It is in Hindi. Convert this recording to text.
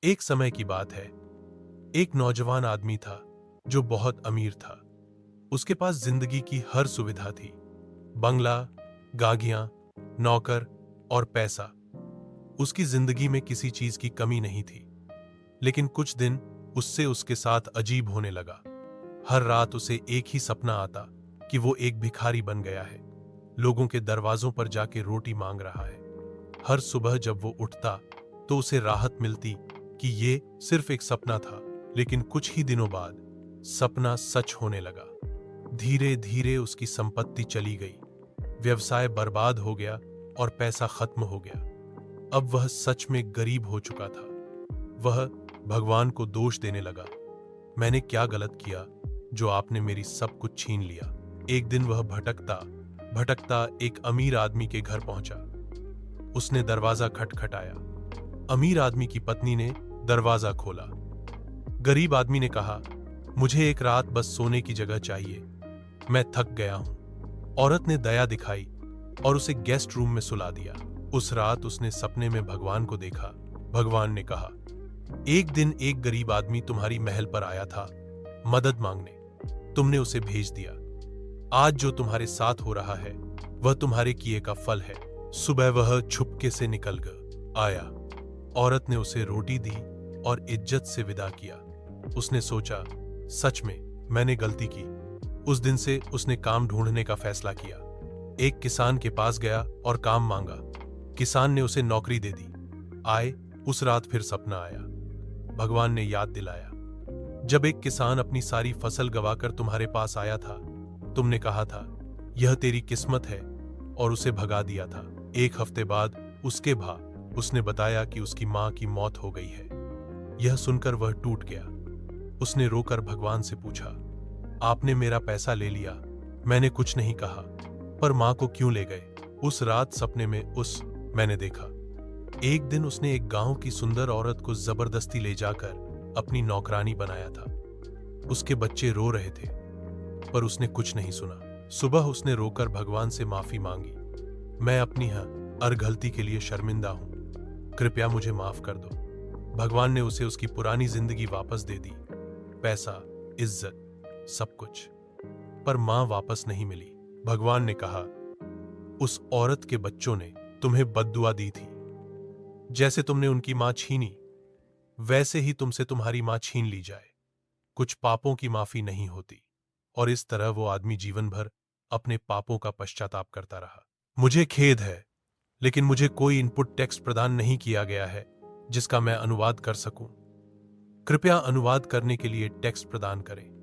एक समय की बात है। एक नौजवान आदमी था जो बहुत अमीर था। उसके पास जिंदगी की हर सुविधा थी। बंगला, गाड़ियां, नौकर और पैसा। उसकी जिंदगी में किसी चीज की कमी नहीं थी। लेकिन कुछ दिन उससे उसके साथ अजीब होने लगा। हर रात उसे एक ही सपना आता कि वो एक भिखारी बन गया है, लोगों के दरवाजों पर जाके रोटी मांग रहा है। हर सुबह जब वो उठता तो उसे राहत मिलती कि ये सिर्फ एक सपना था। लेकिन कुछ ही दिनों बाद सपना सच होने लगा। धीरे धीरे उसकी संपत्ति चली गई, व्यवसाय बर्बाद हो गया और पैसा खत्म हो गया। अब वह सच में गरीब हो चुका था। वह भगवान को दोष देने लगा, मैंने क्या गलत किया जो आपने मेरी सब कुछ छीन लिया। एक दिन वह भटकता भटकता एक अमीर आदमी के घर पहुंचा। उसने दरवाजा खटखटाया। अमीर आदमी की पत्नी ने दरवाजा खोला। गरीब आदमी ने कहा, मुझे एक रात बस सोने की जगह चाहिए, मैं थक गया हूं। औरत ने दया दिखाई और उसे गेस्ट रूम में सुला दिया। उस रात उसने सपने में भगवान को देखा। भगवान ने कहा, एक दिन एक गरीब आदमी तुम्हारी महल पर आया था मदद मांगने, तुमने उसे भेज दिया। आज जो तुम्हारे साथ हो रहा है वह तुम्हारे किए का फल है। सुबह वह छुपके से निकल आया। औरत ने उसे रोटी दी और इज्जत से विदा किया। उसने सोचा, सच में मैंने गलती की। उस दिन से उसने काम ढूंढने का फैसला किया। एक किसान के पास गया और काम मांगा। किसान ने उसे नौकरी दे दी। आए उस रात फिर सपना आया। भगवान ने याद दिलाया, जब एक किसान अपनी सारी फसल गवाकर तुम्हारे पास आया था, तुमने कहा था यह तेरी किस्मत है और उसे भगा दिया था। एक हफ्ते बाद उसने बताया कि उसकी मां की मौत हो गई है। यह सुनकर वह टूट गया। उसने रोकर भगवान से पूछा, आपने मेरा पैसा ले लिया, मैंने कुछ नहीं कहा, पर मां को क्यों ले गए? उस रात सपने में मैंने देखा। एक दिन उसने एक गांव की सुंदर औरत को जबरदस्ती ले जाकर अपनी नौकरानी बनाया था। उसके बच्चे रो रहे थे, पर उसने कुछ नहीं सुना। सुबह उसने रोकर भगवान से माफी मांगी, मैं अपनी हर गलती के लिए शर्मिंदा हूं, कृपया मुझे माफ कर दो। भगवान ने उसे उसकी पुरानी जिंदगी वापस दे दी, पैसा, इज्जत, सब कुछ। पर मां वापस नहीं मिली। भगवान ने कहा, उस औरत के बच्चों ने तुम्हें बद्दुआ दी थी। जैसे तुमने उनकी मां छीनी, वैसे ही तुमसे तुम्हारी मां छीन ली जाए। कुछ पापों की माफी नहीं होती। और इस तरह वो आदमी जीवन भर अपने पापों का पश्चाताप करता रहा। मुझे खेद है, लेकिन मुझे कोई इनपुट टेक्स्ट प्रदान नहीं किया गया है जिसका मैं अनुवाद कर सकूं। कृपया अनुवाद करने के लिए टेक्स्ट प्रदान करें।